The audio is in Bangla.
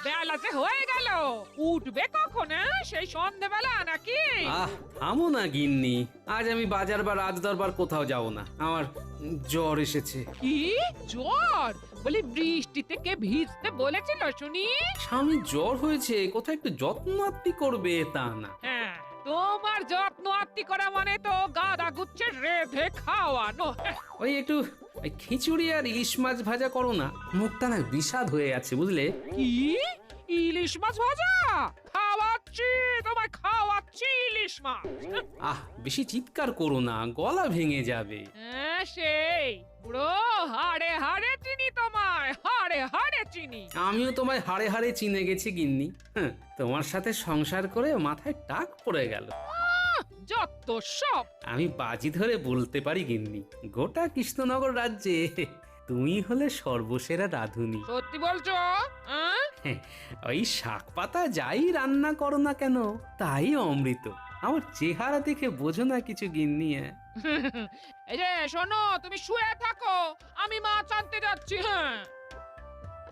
বেলা যে হয়ে গেল, উঠবে কখন? সেই সন্ধেবেলা নাকি? থামো না গিন্নি, আজ আমি বাজার বা রাজ দরবার কোথাও যাব না। আমার জ্বর এসেছে। কি জ্বর? বলি বৃষ্টিতে কে ভিজতে বলেছিল শুনি? স্বামীর জ্বর হয়েছে, কোথায় একটু যত্ন আত্তি করবে তা না। হ্যাঁ, তোমার যত্ন আত্তি করা মানে তো গাদা গুচ্ছে রেধে খাওয়ানো। ওই একটু খিচুড়ি আর ইলিশ মাছ ভাজা করো না, মুখটা না বিষাদ হয়ে আছে বুঝলে। কি ইলিশ মাছ ভাজা? খাওয়াচ্ছি, তোমায় খাওয়াচ্ছি ইলিশ মাছ। বেশি চিৎকার করো না, গলা ভেঙে যাবে। হ্যাঁ সেই পুরো হাড়ে হাড়ে চিনি তোমায়, হাড়ে হাড়ে চিনি। আমিও তোমায় হাড়ে হাড়ে চিনে গেছি গিন্নি। হ্যাঁ, তোমার সাথে সংসার করে মাথায় টাক পড়ে গেল। যত সব। আমি বাজি ধরে বলতে পারি গিন্নি, গোটা কৃষ্ণনগর রাজ্যে তুমি হলে সর্বসেরা রাঁধুনি। সত্যি বলছো? ওই শাক পাতা যাই রান্না করো না কেন, তাই অমৃত। আমার চেহারা দেখে বোঝো না কিছু গিন্নি? এই যে শোনো, তুমি শুয়ে থাকো, আমি মাছ আনতে যাচ্ছি। হ্যাঁ